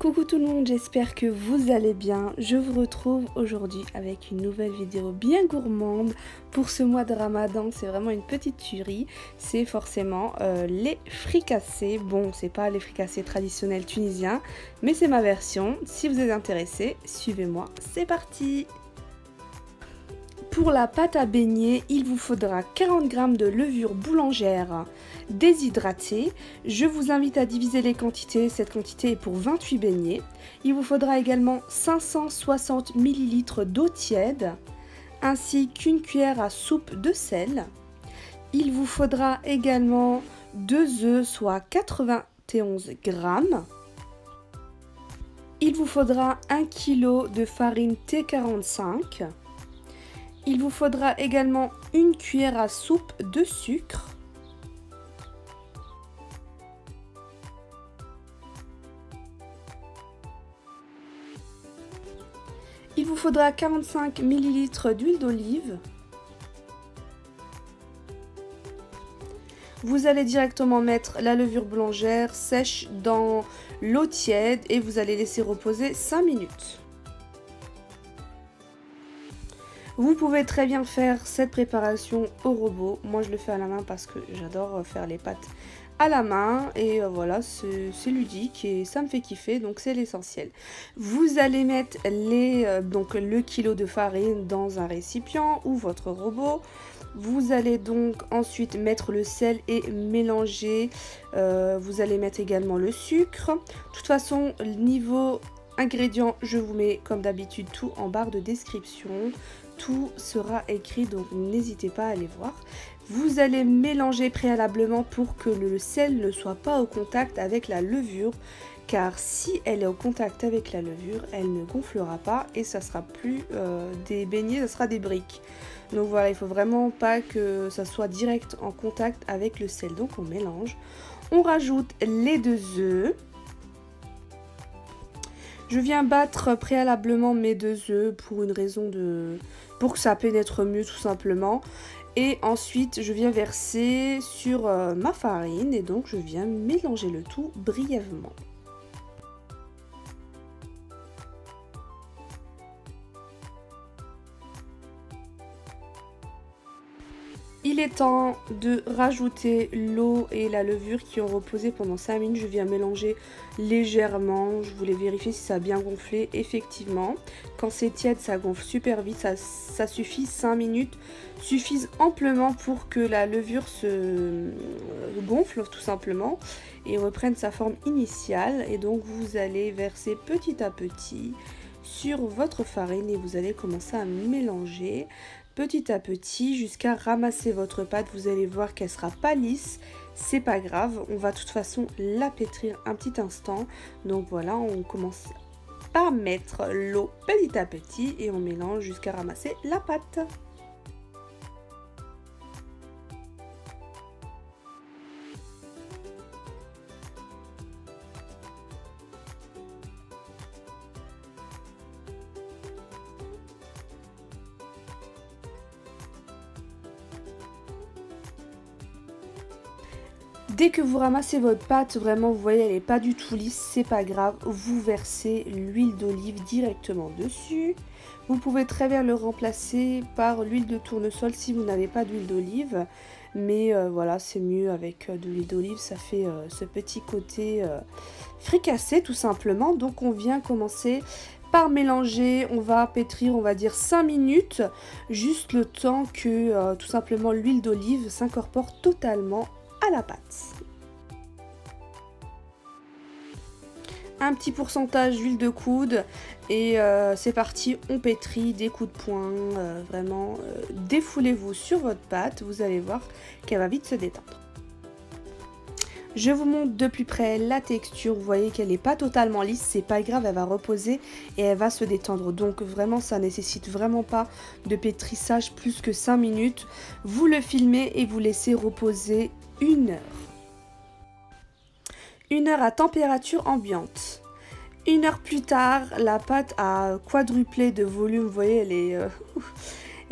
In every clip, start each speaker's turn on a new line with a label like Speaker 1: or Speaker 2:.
Speaker 1: Coucou tout le monde, j'espère que vous allez bien. Je vous retrouve aujourd'hui avec une nouvelle vidéo bien gourmande pour ce mois de Ramadan. C'est vraiment une petite tuerie. C'est forcément les fricassés. Bon, c'est pas les fricassés traditionnels tunisiens, mais c'est ma version. Si vous êtes intéressés, suivez-moi. C'est parti! Pour la pâte à beignet, il vous faudra 40 g de levure boulangère déshydratée. Je vous invite à diviser les quantités, cette quantité est pour 28 beignets. Il vous faudra également 560 ml d'eau tiède, ainsi qu'une cuillère à soupe de sel. Il vous faudra également 2 œufs, soit 91 g. Il vous faudra 1 kg de farine T45. Il vous faudra également une cuillère à soupe de sucre. Il vous faudra 45 ml d'huile d'olive. Vous allez directement mettre la levure boulangère sèche dans l'eau tiède et vous allez laisser reposer 5 minutes. Vous pouvez très bien faire cette préparation au robot. Moi je le fais à la main parce que j'adore faire les pâtes à la main. Et voilà, c'est ludique et ça me fait kiffer, donc c'est l'essentiel. Vous allez mettre le kilo de farine dans un récipient ou votre robot. Vous allez donc ensuite mettre le sel et mélanger. Vous allez mettre également le sucre. De toute façon, niveau ingrédients, je vous mets comme d'habitude tout en barre de description. Tout sera écrit, donc n'hésitez pas à aller voir. Vous allez mélanger préalablement pour que le sel ne soit pas au contact avec la levure, car si elle est au contact avec la levure, elle ne gonflera pas et ça sera plus des beignets, ça sera des briques. Donc voilà, il faut vraiment pas que ça soit direct en contact avec le sel. Donc on mélange, on rajoute les 2 œufs. Je viens battre préalablement mes 2 œufs pour une raison pour que ça pénètre mieux tout simplement. Et ensuite je viens verser sur ma farine et donc je viens mélanger le tout brièvement. Il est temps de rajouter l'eau et la levure qui ont reposé pendant 5 minutes. Je viens mélanger légèrement. Je voulais vérifier si ça a bien gonflé. Effectivement, quand c'est tiède, ça gonfle super vite. Ça suffit, 5 minutes suffisent amplement pour que la levure se gonfle tout simplement et reprenne sa forme initiale. Et donc vous allez verser petit à petit sur votre farine et vous allez commencer à mélanger petit à petit jusqu'à ramasser votre pâte. Vous allez voir qu'elle sera pas lisse, c'est pas grave, on va de toute façon la pétrir un petit instant. Donc voilà, on commence par mettre l'eau petit à petit et on mélange jusqu'à ramasser la pâte. Dès que vous ramassez votre pâte, vraiment vous voyez elle n'est pas du tout lisse, c'est pas grave, vous versez l'huile d'olive directement dessus. Vous pouvez très bien le remplacer par l'huile de tournesol si vous n'avez pas d'huile d'olive. Mais voilà, c'est mieux avec de l'huile d'olive, ça fait ce petit côté fricassé tout simplement. Donc on vient commencer par mélanger, on va pétrir on va dire 5 minutes, juste le temps que tout simplement l'huile d'olive s'incorpore totalement à la pâte. Un petit pourcentage d'huile de coude et c'est parti, on pétrit des coups de poing, vraiment défoulez-vous sur votre pâte, vous allez voir qu'elle va vite se détendre. Je vous montre de plus près la texture, vous voyez qu'elle n'est pas totalement lisse, c'est pas grave, elle va reposer et elle va se détendre. Donc vraiment ça nécessite vraiment pas de pétrissage plus que 5 minutes. Vous le filmez et vous laissez reposer 1 heure. 1 heure à température ambiante. 1 heure plus tard, la pâte a quadruplé de volume, vous voyez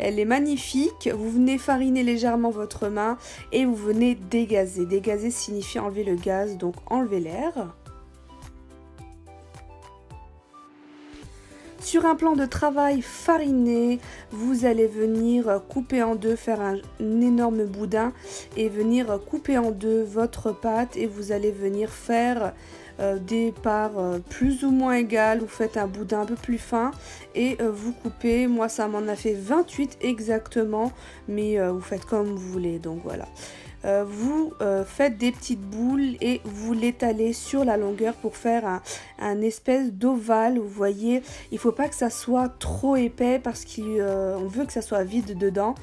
Speaker 1: elle est magnifique. Vous venez fariner légèrement votre main et vous venez dégazer. Dégazer signifie enlever le gaz, donc enlever l'air. Sur un plan de travail fariné, vous allez venir couper en deux, faire un énorme boudin et venir couper en deux votre pâte et vous allez venir faire des parts plus ou moins égales. Vous faites un boudin un peu plus fin et vous coupez. Moi ça m'en a fait 28 exactement, mais vous faites comme vous voulez, donc voilà. Vous faites des petites boules et vous l'étalez sur la longueur pour faire un espèce d'ovale. Vous voyez, il faut pas que ça soit trop épais parce qu'on veut que ça soit vide dedans.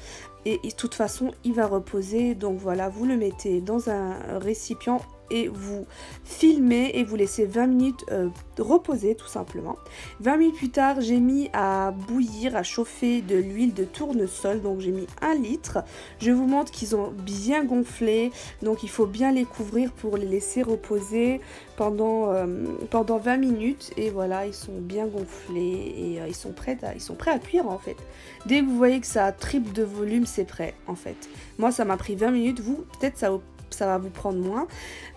Speaker 1: Et de toute façon, il va reposer. Donc voilà, vous le mettez dans un récipient et vous filmez et vous laissez 20 minutes reposer tout simplement. 20 minutes plus tard, j'ai mis à bouillir, à chauffer de l'huile de tournesol. Donc j'ai mis 1 litre. Je vous montre qu'ils ont bien gonflé. Donc il faut bien les couvrir pour les laisser reposer pendant 20 minutes. Et voilà, ils sont bien gonflés et ils sont prêts à cuire en fait. Dès que vous voyez que ça triple de volume, c'est prêt en fait. Moi ça m'a pris 20 minutes, vous peut-être ça va vous prendre moins.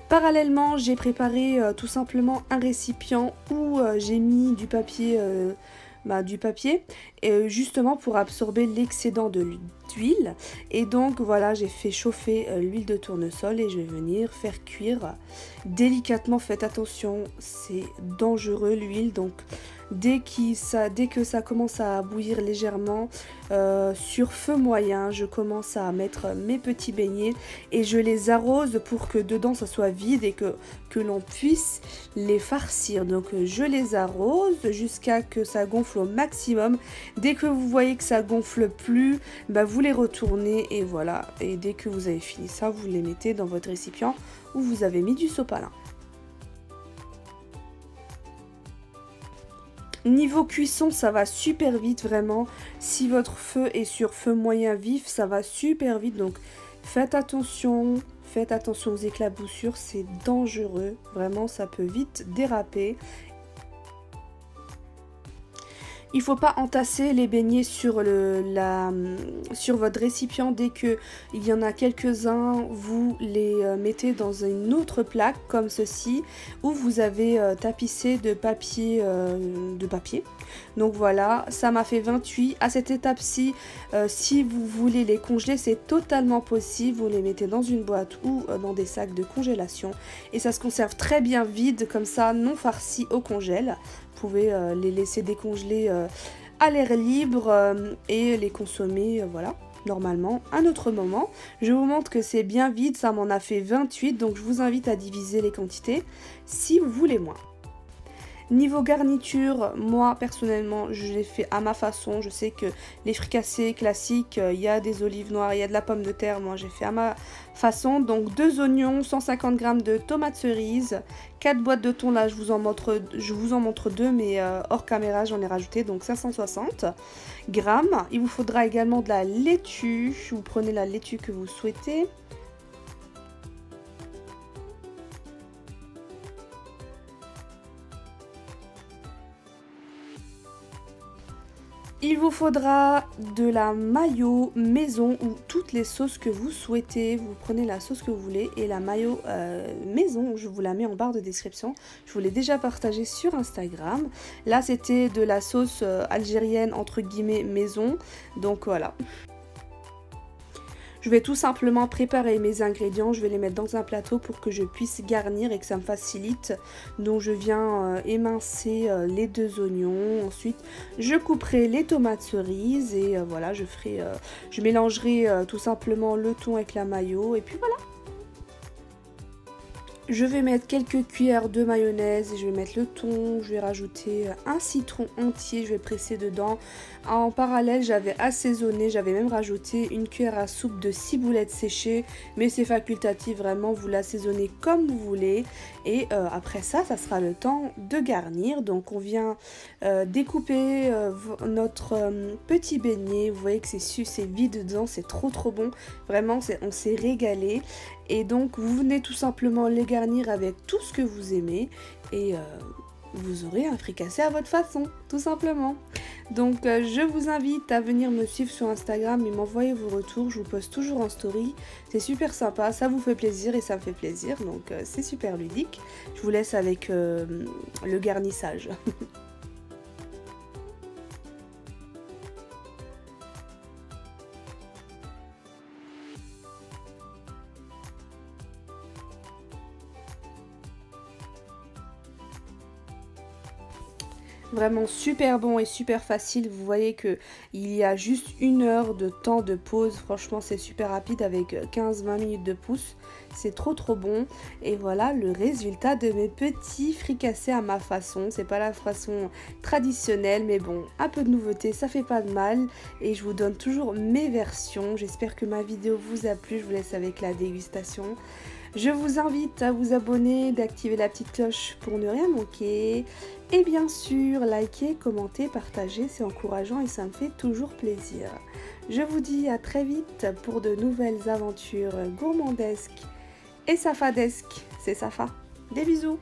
Speaker 1: Parallèlement, j'ai préparé tout simplement un récipient où j'ai mis du papier, justement pour absorber l'excédent de l'huile. Et donc voilà, j'ai fait chauffer l'huile de tournesol et je vais venir faire cuire délicatement. Faites attention, c'est dangereux l'huile, donc dès que ça commence à bouillir légèrement, sur feu moyen, je commence à mettre mes petits beignets et je les arrose pour que dedans ça soit vide et que l'on puisse les farcir. Donc je les arrose jusqu'à que ça gonfle au maximum. Dès que vous voyez que ça gonfle plus, vous les retournez et voilà. Et dès que vous avez fini ça, vous les mettez dans votre récipient où vous avez mis du sopalin. Niveau cuisson, ça va super vite vraiment. Si votre feu est sur feu moyen vif, ça va super vite. Donc faites attention aux éclaboussures, c'est dangereux. Vraiment, ça peut vite déraper. Il ne faut pas entasser les beignets sur votre récipient. Dès qu'il y en a quelques-uns, vous les mettez dans une autre plaque comme ceci, où vous avez tapissé de papier. Donc voilà, ça m'a fait 28. À cette étape-ci, si vous voulez les congeler, c'est totalement possible. Vous les mettez dans une boîte ou dans des sacs de congélation. Et ça se conserve très bien vide, comme ça, non farci au congèle. Vous pouvez les laisser décongeler à l'air libre et les consommer, voilà, normalement, à un autre moment. Je vous montre que c'est bien vide, ça m'en a fait 28, donc je vous invite à diviser les quantités si vous voulez moins. Niveau garniture, moi personnellement je l'ai fait à ma façon. Je sais que les fricassés classiques, il y a des olives noires, il y a de la pomme de terre. Moi j'ai fait à ma façon. Donc 2 oignons, 150 g de tomates cerises, 4 boîtes de thon. Là je vous en montre 2 mais hors caméra j'en ai rajouté, donc 560 g. Il vous faudra également de la laitue. Vous prenez la laitue que vous souhaitez. Il vous faudra de la mayo maison ou toutes les sauces que vous souhaitez. Vous prenez la sauce que vous voulez et la mayo maison, je vous la mets en barre de description. Je vous l'ai déjà partagée sur Instagram. Là, c'était de la sauce algérienne entre guillemets maison. Donc voilà. Je vais tout simplement préparer mes ingrédients, je vais les mettre dans un plateau pour que je puisse garnir et que ça me facilite. Donc je viens émincer les 2 oignons, ensuite je couperai les tomates cerises et voilà, je mélangerai tout simplement le thon avec la mayo et puis voilà. Je vais mettre quelques cuillères de mayonnaise et je vais mettre le thon, je vais rajouter un citron entier, je vais presser dedans. En parallèle, j'avais assaisonné, j'avais même rajouté une cuillère à soupe de ciboulettes séchées, mais c'est facultatif, vraiment, vous l'assaisonnez comme vous voulez. Et après ça sera le temps de garnir. Donc on vient découper notre petit beignet, vous voyez que c'est vide dedans, c'est trop bon, vraiment on s'est régalé. Et donc vous venez tout simplement les garnir avec tout ce que vous aimez et vous aurez un fricassé à votre façon, tout simplement. Donc je vous invite à venir me suivre sur Instagram et m'envoyer vos retours, je vous poste toujours en story, c'est super sympa, ça vous fait plaisir et ça me fait plaisir, donc c'est super ludique. Je vous laisse avec le garnissage. Vraiment super bon et super facile. Vous voyez que il y a juste 1 heure de temps de pause. Franchement, c'est super rapide avec 15-20 minutes de pouce. C'est trop bon. Et voilà le résultat de mes petits fricassés à ma façon. C'est pas la façon traditionnelle, mais bon, un peu de nouveauté, ça fait pas de mal. Et je vous donne toujours mes versions. J'espère que ma vidéo vous a plu. Je vous laisse avec la dégustation. Je vous invite à vous abonner, d'activer la petite cloche pour ne rien manquer. Et bien sûr, liker, commenter, partager, c'est encourageant et ça me fait toujours plaisir. Je vous dis à très vite pour de nouvelles aventures gourmandesques et safadesques. C'est Safa. Des bisous.